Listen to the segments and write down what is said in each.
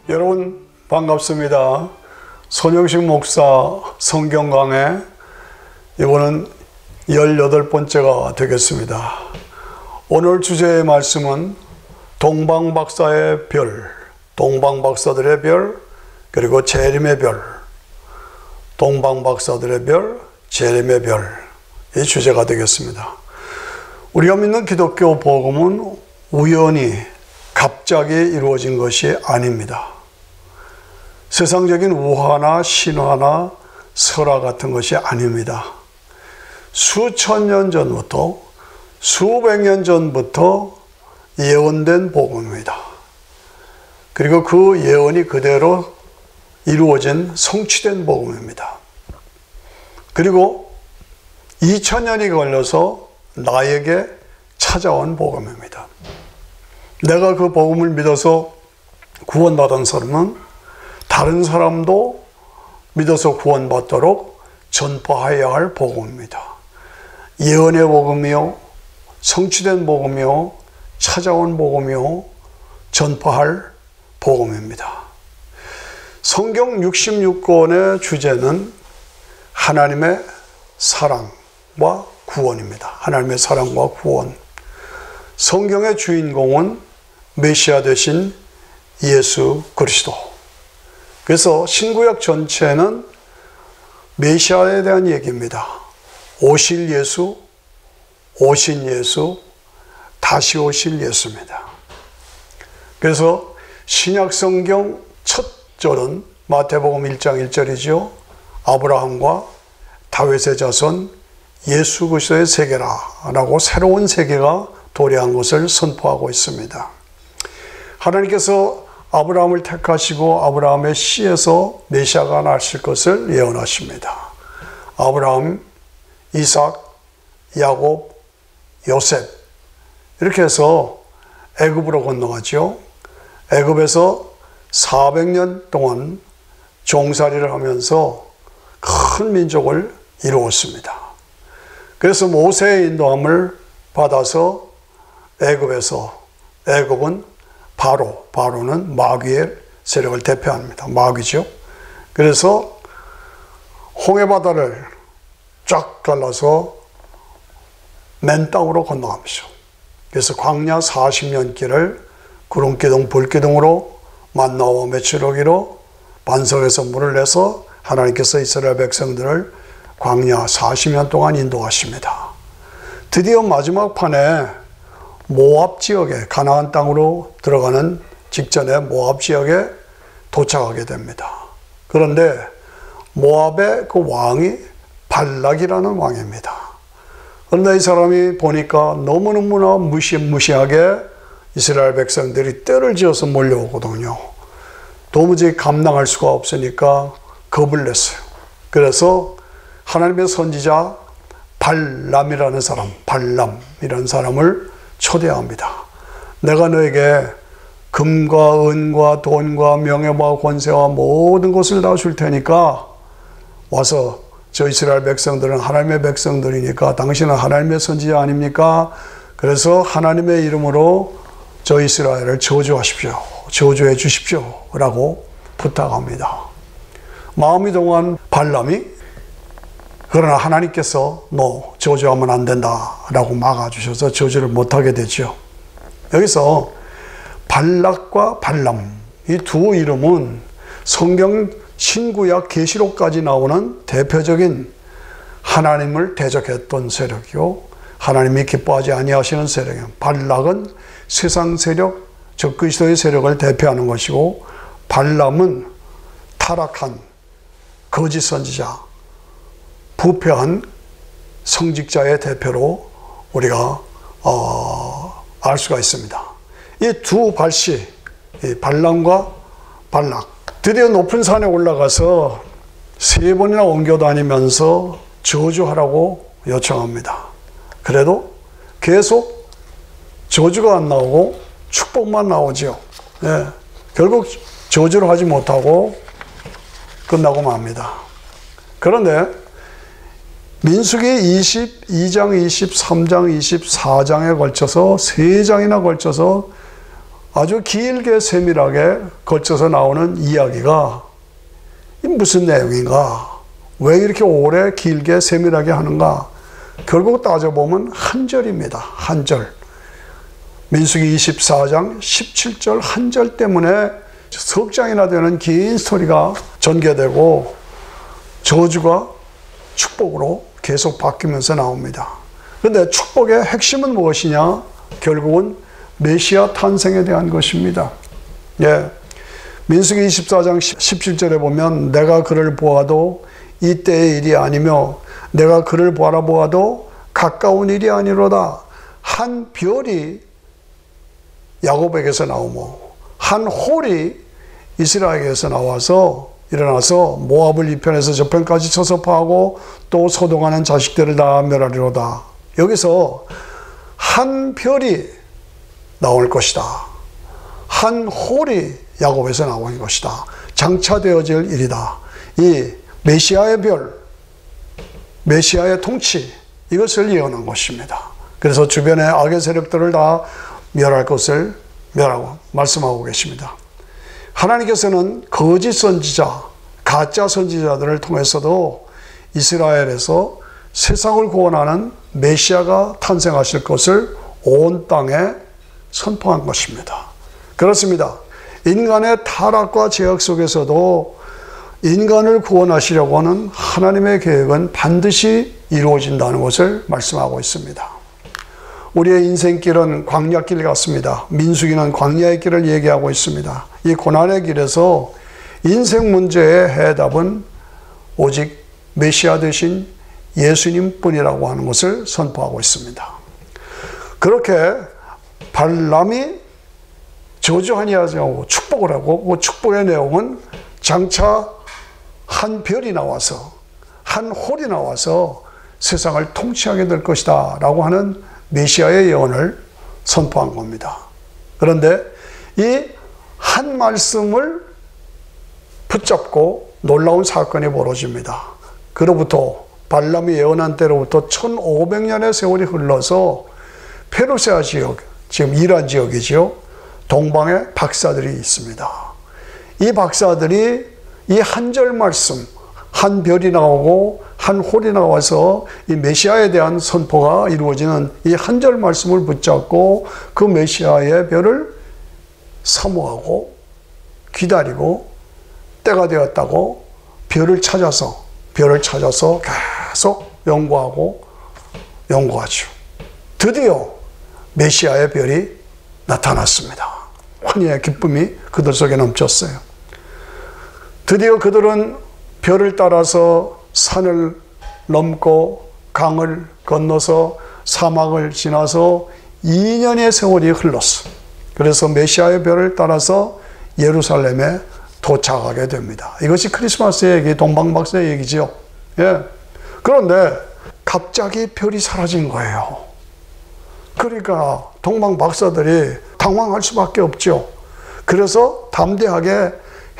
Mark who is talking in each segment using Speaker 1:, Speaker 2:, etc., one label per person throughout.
Speaker 1: 여러분 반갑습니다. 손영식 목사 성경 강해, 이번은 18번째가 되겠습니다. 오늘 주제의 말씀은 동방박사의 별, 동방박사들의 별, 그리고 재림의 별, 동방박사들의 별, 재림의 별, 이 주제가 되겠습니다. 우리가 믿는 기독교 복음은 우연히 갑자기 이루어진 것이 아닙니다. 세상적인 우화나 신화나 설화 같은 것이 아닙니다. 수천 년 전부터, 수백 년 전부터 예언된 복음입니다. 그리고 그 예언이 그대로 이루어진 성취된 복음입니다. 그리고 2000년이 걸려서 나에게 찾아온 복음입니다. 내가 그 복음을 믿어서 구원받은 사람은 다른 사람도 믿어서 구원받도록 전파해야 할 복음입니다. 예언의 복음이요, 성취된 복음이요, 찾아온 복음이요, 전파할 복음입니다. 성경 66권의 주제는 하나님의 사랑과 구원입니다. 하나님의 사랑과 구원. 성경의 주인공은 메시아 되신 예수 그리스도. 그래서 신구약 전체는 메시아에 대한 얘기입니다. 오실 예수, 오신 예수, 다시 오실 예수입니다. 그래서 신약 성경 첫 절은 마태복음 1장 1절이죠. 아브라함과 다윗의 자손 예수 그리스도의 세계라 라고 새로운 세계가 도래한 것을 선포하고 있습니다. 하나님께서 아브라함을 택하시고 아브라함의 씨에서 메시아가 나실 것을 예언하십니다. 아브라함, 이삭, 야곱, 요셉, 이렇게 해서 애굽으로 건너갔죠. 애굽에서 400년 동안 종살이를 하면서 큰 민족을 이루었습니다. 그래서 모세의 인도함을 받아서 애굽은 바로는 마귀의 세력을 대표합니다. 마귀죠. 그래서 홍해바다를 쫙 갈라서 맨 땅으로 건너가면서, 그래서 광야 40년 길을 구름기둥 불기둥으로 만나와 메추라기로 반석에서 물을 내서 하나님께서 이스라엘 백성들을 광야 40년 동안 인도하십니다. 드디어 마지막 판에 모압 지역에, 가나안 땅으로 들어가는 직전에 모압 지역에 도착하게 됩니다. 그런데 모압의 그 왕이 발락이라는 왕입니다. 그런데 이 사람이 보니까 너무너무나 무시무시하게 이스라엘 백성들이 떼를 지어서 몰려오거든요. 도무지 감당할 수가 없으니까 겁을 냈어요. 그래서 하나님의 선지자 발람이라는 사람을 초대합니다. 내가 너에게 금과 은과 돈과 명예와 권세와 모든 것을 다 줄 테니까 와서, 저 이스라엘 백성들은 하나님의 백성들이니까 당신은 하나님의 선지자 아닙니까? 그래서 하나님의 이름으로 저 이스라엘을 저주하십시오. 저주해 주십시오. 라고 부탁합니다. 마음이 동한 발람이, 그러나 하나님께서 너 저주하면 안 된다 라고 막아주셔서 저주를 못하게 되죠. 여기서 발락과 발람, 이 두 이름은 성경 신구약 계시록까지 나오는 대표적인 하나님을 대적했던 세력이요, 하나님이 기뻐하지 아니하시는 세력이에요. 발락은 세상 세력, 적 그리스도의 세력을 대표하는 것이고, 발람은 타락한 거짓 선지자, 부패한 성직자의 대표로 우리가 알 수가 있습니다. 이 두 발씨, 발람과 발락, 드디어 높은 산에 올라가서 3번이나 옮겨 다니면서 저주하라고 요청합니다. 그래도 계속 저주가 안 나오고 축복만 나오죠. 예, 결국 저주를 하지 못하고 끝나고 맙니다. 그런데 민수기 22장, 23장, 24장에 걸쳐서 3장이나 걸쳐서 아주 길게 세밀하게 걸쳐서 나오는 이야기가 무슨 내용인가? 왜 이렇게 오래 길게 세밀하게 하는가? 결국 따져보면 한 절입니다. 한 절. 민수기 24장 17절 한 절 때문에 석 장이나 되는 긴 스토리가 전개되고 저주가 축복으로 계속 바뀌면서 나옵니다. 그런데 축복의 핵심은 무엇이냐? 결국은 메시아 탄생에 대한 것입니다. 예. 민수기 24장 17절에 보면 내가 그를 보아도 이때의 일이 아니며 내가 그를 바라보아도 가까운 일이 아니로다. 한 별이 야곱에게서 나오며 한 홀이 이스라엘에게서 나와서 일어나서 모압을 이편에서 저편까지 쳐서 파하고 또 소동하는 자식들을 다 멸하리로다. 여기서 한 별이 나올 것이다. 한 홀이 야곱에서 나오는 것이다. 장차되어질 일이다. 이 메시아의 별, 메시아의 통치, 이것을 예언한 것입니다. 그래서 주변의 악의 세력들을 다 멸할 것을 멸하고 말씀하고 계십니다. 하나님께서는 거짓 선지자, 가짜 선지자들을 통해서도 이스라엘에서 세상을 구원하는 메시아가 탄생하실 것을 온 땅에 선포한 것입니다. 그렇습니다. 인간의 타락과 죄악 속에서도 인간을 구원하시려고 하는 하나님의 계획은 반드시 이루어진다는 것을 말씀하고 있습니다. 우리의 인생길은 광야길 같습니다. 민수기는 광야의 길을 얘기하고 있습니다. 이 고난의 길에서 인생 문제의 해답은 오직 메시아 되신 예수님 뿐이라고 하는 것을 선포하고 있습니다. 그렇게 발람이 저주하니하지 않고 축복을 하고 그 축복의 내용은 장차 한 별이 나와서 한 홀이 나와서 세상을 통치하게 될 것이다 라고 하는 메시아의 예언을 선포한 겁니다. 그런데 이 한 말씀을 붙잡고 놀라운 사건이 벌어집니다. 그로부터 발람이 예언한 때로부터 1500년의 세월이 흘러서 페르시아 지역, 지금 이란 지역이죠. 동방에 박사들이 있습니다. 이 박사들이 이 한 절 말씀, 한 별이 나오고 한 홀이 나와서 이 메시아에 대한 선포가 이루어지는 이 한 절 말씀을 붙잡고 그 메시아의 별을 사모하고 기다리고 때가 되었다고 별을 찾아서 계속 연구하죠. 드디어 메시아의 별이 나타났습니다. 환희의 기쁨이 그들 속에 넘쳤어요. 드디어 그들은 별을 따라서 산을 넘고 강을 건너서 사막을 지나서 2년의 세월이 흘렀어. 그래서 메시아의 별을 따라서 예루살렘에 도착하게 됩니다. 이것이 크리스마스의 얘기, 동방박사의 얘기죠. 예. 그런데 갑자기 별이 사라진 거예요. 그러니까 동방박사들이 당황할 수밖에 없죠. 그래서 담대하게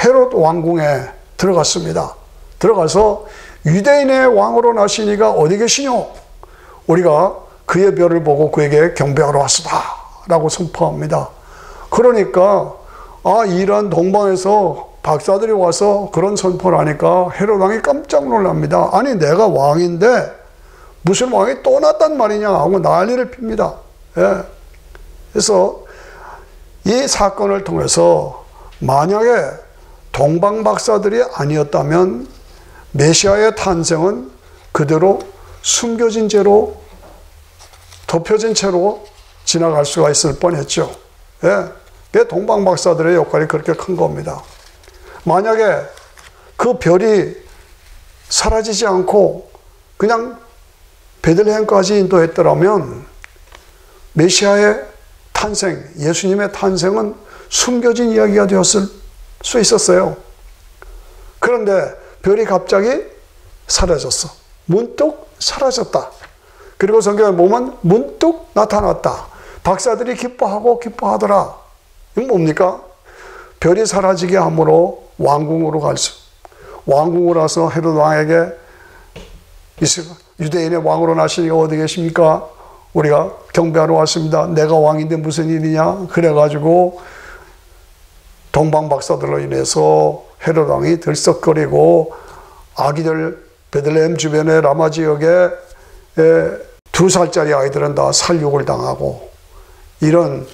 Speaker 1: 헤롯 왕궁에 들어갔습니다. 들어가서 유대인의 왕으로 나시니가 어디 계시뇨? 우리가 그의 별을 보고 그에게 경배하러 왔으다 라고 선포합니다. 그러니까 이란 동방에서 박사들이 와서 그런 선포를 하니까 헤롯 왕이 깜짝 놀랍니다. 아니 내가 왕인데 무슨 왕이 또 났단 말이냐 하고 난리를 핍니다. 예. 그래서 이 사건을 통해서 만약에 동방 박사들이 아니었다면 메시아의 탄생은 그대로 숨겨진 채로 덮여진 채로 지나갈 수가 있을 뻔했죠. 예. 동방 박사들의 역할이 그렇게 큰 겁니다. 만약에 그 별이 사라지지 않고 그냥 베들레헴까지 인도했더라면 메시아의 탄생, 예수님의 탄생은 숨겨진 이야기가 되었을 수 있었어요. 그런데 별이 갑자기 사라졌어. 문득 사라졌다. 그리고 성경에 보면 문득 나타났다. 박사들이 기뻐하더라. 이건 뭡니까? 별이 사라지게 함으로 왕궁으로 왕궁으로 와서 헤롯 왕에게 유대인의 왕으로 나시니가 어디 계십니까? 우리가 경배하러 왔습니다. 내가 왕인데 무슨 일이냐? 그래가지고 동방 박사들로 인해서 헤롯 왕이 들썩거리고 아기들 베들레헴 주변의 라마 지역에 2살짜리 아이들은 다 살육을 당하고 이런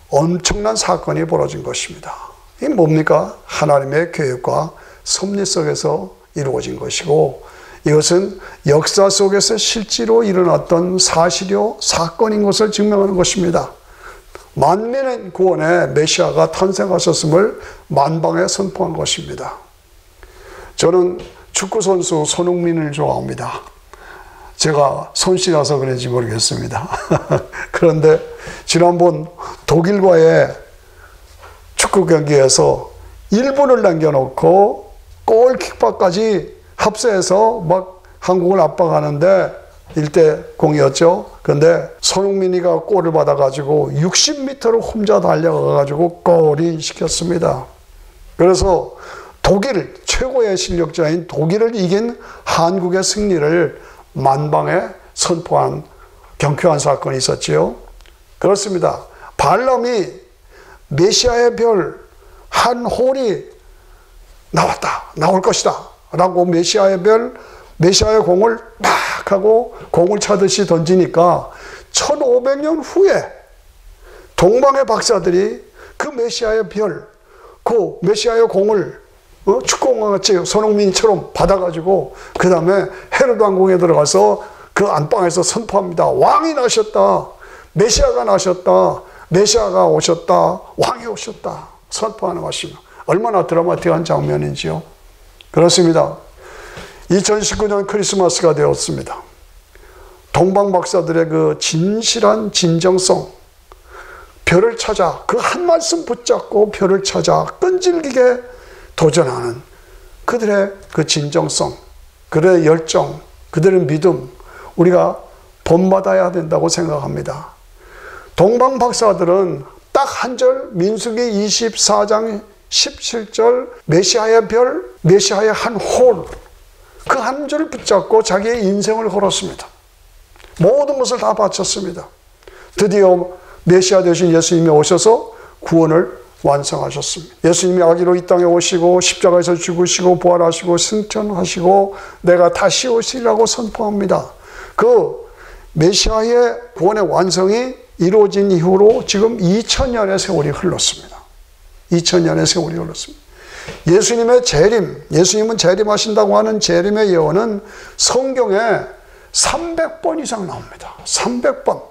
Speaker 1: 엄청난 사건이 벌어진 것입니다. 이게 뭡니까? 하나님의 계획과 섭리 속에서 이루어진 것이고 이것은 역사 속에서 실제로 일어났던 사실이요 사건인 것을 증명하는 것입니다. 만민의 구원에 메시아가 탄생하셨음을 만방에 선포한 것입니다. 저는 축구선수 손흥민을 좋아합니다. 제가 손씨라서 그런지 모르겠습니다. 그런데 지난번 독일과의 축구 경기에서 1분을 남겨놓고 골키퍼까지 합세해서 막 한국을 압박하는데 1대0이었죠. 그런데 손흥민이가 골을 받아가지고 60m를 혼자 달려가가지고 골인 시켰습니다. 그래서 독일 최고의 실력자인 독일을 이긴 한국의 승리를 만방에 선포한 경쾌한 사건이 있었지요. 그렇습니다. 발람이 메시아의 별 한 홀이 나올 것이다 라고 메시아의 공을 막 하고 공을 차듯이 던지니까 1500년 후에 동방의 박사들이 그 메시아의 별, 그 메시아의 공을 축구공같이 손흥민처럼 받아가지고 그 다음에 헤롯 왕궁에 들어가서 그 안방에서 선포합니다. 왕이 나셨다. 메시아가 나셨다. 메시아가 오셨다. 왕이 오셨다. 선포하는 것입니다. 얼마나 드라마틱한 장면인지요. 그렇습니다. 2019년 크리스마스가 되었습니다. 동방 박사들의 그 진실한 진정성, 별을 찾아 그 한 말씀 붙잡고 별을 찾아 끈질기게 도전하는 그들의 그 진정성, 그들의 열정, 그들의 믿음, 우리가 본받아야 된다고 생각합니다. 동방 박사들은 딱 한 절, 민수기 24장 17절 메시아의 별, 메시아의 한 홀, 그 한 줄을 붙잡고 자기의 인생을 걸었습니다. 모든 것을 다 바쳤습니다. 드디어 메시아 되신 예수님이 오셔서 구원을 완성하셨습니다. 예수님이 아기로 이 땅에 오시고 십자가에서 죽으시고 부활하시고 승천하시고 내가 다시 오시리라고 선포합니다. 그 메시아의 구원의 완성이 이루어진 이후로 지금 2000년의 세월이 흘렀습니다. 2000년의 세월이 흘렀습니다. 예수님의 재림, 예수님은 재림하신다고 하는 재림의 예언은 성경에 300번 이상 나옵니다. 300번.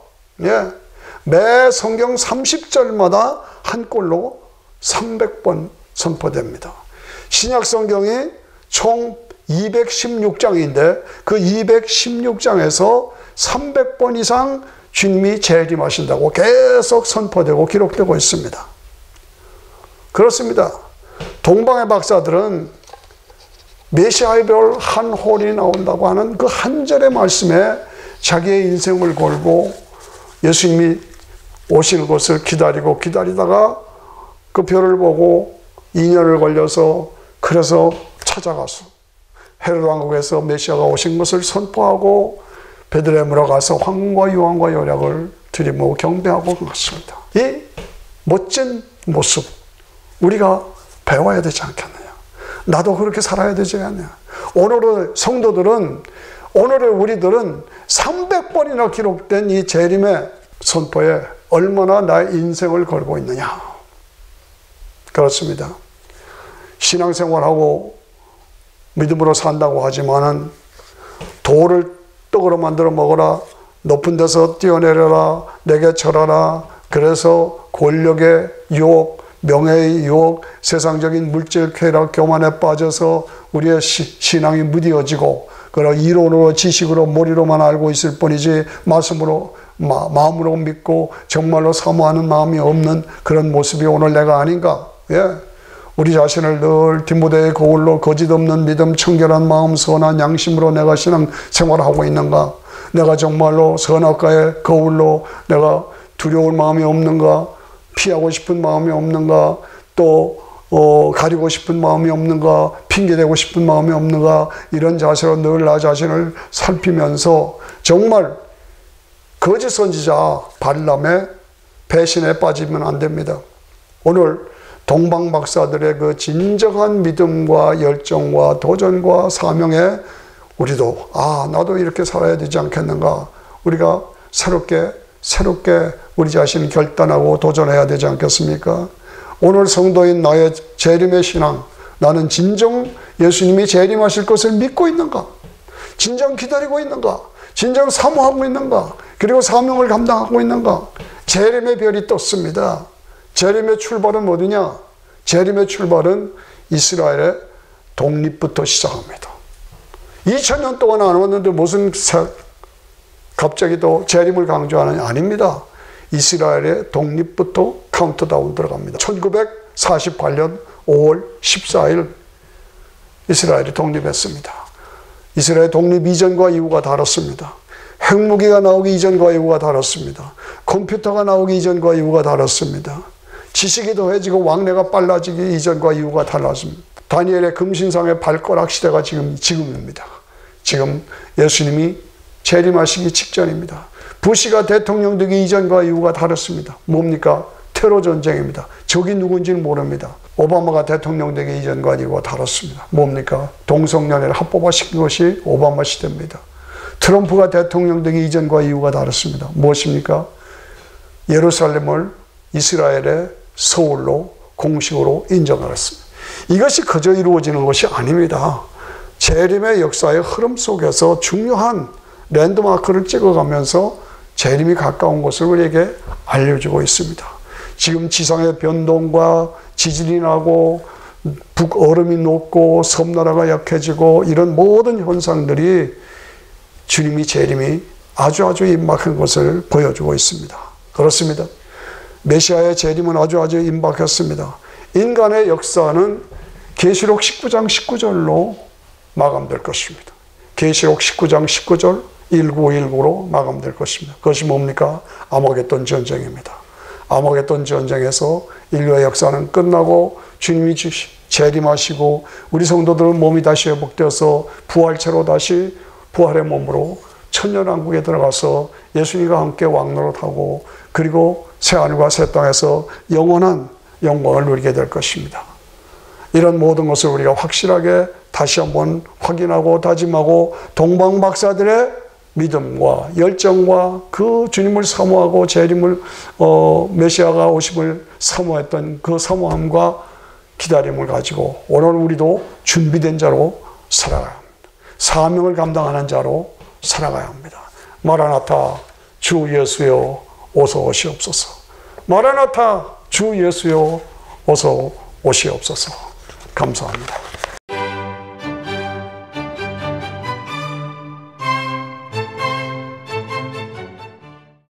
Speaker 1: 예. 매 성경 30절마다 한 꼴로 300번 선포됩니다. 신약 성경이 총 216장인데 그 216장에서 300번 이상 주님이 재림하신다고 계속 선포되고 기록되고 있습니다. 그렇습니다. 동방의 박사들은 메시아의 별 한 홀이 나온다고 하는 그 한 절의 말씀에 자기의 인생을 걸고 예수님이 오시는 것을 기다리다가 그 별을 보고 2년을 걸려서 그래서 찾아가서 헤롯 왕국에서 메시아가 오신 것을 선포하고 베들레헴으로 가서 황과 요한과 요약을 드리며 경배하고 갔습니다. 이 멋진 모습 우리가 배워야 되지 않겠느냐. 나도 그렇게 살아야 되지 않느냐. 오늘의 성도들은 오늘의 우리들은 300번이나 기록된 이 재림의 선포에 얼마나 나의 인생을 걸고 있느냐. 그렇습니다. 신앙생활하고 믿음으로 산다고 하지만은 돌을 떡으로 만들어 먹어라. 높은 데서 뛰어내려라. 내게 절하라. 그래서 권력의 유혹, 명예의 유혹, 세상적인 물질 쾌락, 교만에 빠져서 우리의 신앙이 무뎌지고 그런 이론으로 지식으로 머리로만 알고 있을 뿐이지 말씀으로 마음으로 믿고 정말로 사모하는 마음이 없는 그런 모습이 오늘 내가 아닌가. 예. 우리 자신을 늘 디모데의 거울로 거짓 없는 믿음, 청결한 마음, 선한 양심으로 내가 신앙 생활하고 있는가? 내가 정말로 선악과의 거울로 내가 두려울 마음이 없는가? 피하고 싶은 마음이 없는가? 또 가리고 싶은 마음이 없는가? 핑계대고 싶은 마음이 없는가? 이런 자세로 늘 나 자신을 살피면서 정말 거짓 선지자 발람의 배신에 빠지면 안 됩니다. 오늘 동방박사들의 그 진정한 믿음과 열정과 도전과 사명에 우리도 나도 이렇게 살아야 되지 않겠는가, 우리가 새롭게 우리 자신을 결단하고 도전해야 되지 않겠습니까? 오늘 성도인 나의 재림의 신앙, 나는 진정 예수님이 재림하실 것을 믿고 있는가? 진정 기다리고 있는가? 진정 사모하고 있는가? 그리고 사명을 감당하고 있는가? 재림의 별이 떴습니다. 재림의 출발은 어디냐? 재림의 출발은 이스라엘의 독립부터 시작합니다. 2000년 동안 안 왔는데 무슨 갑자기 또 재림을 강조하느냐? 아닙니다. 이스라엘의 독립부터 카운트다운 들어갑니다. 1948년 5월 14일 이스라엘이 독립했습니다. 이스라엘 독립 이전과 이후가 다릅니다. 핵무기가 나오기 이전과 이후가 다릅니다. 컴퓨터가 나오기 이전과 이후가 다릅니다. 지식이 더해지고 왕래가 빨라지기 이전과 이후가 달라집니다. 다니엘의 금신상의 발가락 시대가 지금입니다. 지금 예수님이 재림하시기 직전입니다. 부시가 대통령 되기 이전과 이후가 다릅니다. 뭡니까? 테러 전쟁입니다. 적이 누군지는 모릅니다. 오바마가 대통령 되기 이전과 이후가 다릅니다. 뭡니까? 동성연애를 합법화시킨 것이 오바마 시대입니다. 트럼프가 대통령 되기 이전과 이후가 다릅니다. 무엇입니까? 예루살렘을 이스라엘의 서울로 공식으로 인정하였습니다. 이것이 그저 이루어지는 것이 아닙니다. 재림의 역사의 흐름 속에서 중요한 랜드마크를 찍어가면서 재림이 가까운 것을 우리에게 알려주고 있습니다. 지금 지상의 변동과 지진이 나고 북얼음이 녹고 섬나라가 약해지고 이런 모든 현상들이 주님이 재림이 아주 임박한 것을 보여주고 있습니다. 그렇습니다. 메시아의 재림은 아주 임박했습니다. 인간의 역사는 계시록 19장 19절로 마감될 것입니다. 계시록 19장 19절 1919로 마감될 것입니다. 그것이 뭡니까? 아마겟돈 전쟁입니다. 아마겟돈 전쟁에서 인류의 역사는 끝나고 주님이 재림하시고 우리 성도들은 몸이 다시 회복되어서 부활체로 다시 부활의 몸으로 천년왕국에 들어가서 예수님과 함께 왕노릇하고 그리고 새하늘과 새 땅에서 영원한 영광을 누리게 될 것입니다. 이런 모든 것을 우리가 확실하게 다시 한번 확인하고 다짐하고 동방박사들의 믿음과 열정과 그 주님을 사모하고 재림을 메시아가 오심을 사모했던 그 사모함과 기다림을 가지고 오늘 우리도 준비된 자로 살아가야 합니다. 사명을 감당하는 자로 살아가야 합니다. 마라나타 주 예수여 어서 오시옵소서. 마라나타 주 예수여 어서 오시옵소서. 감사합니다.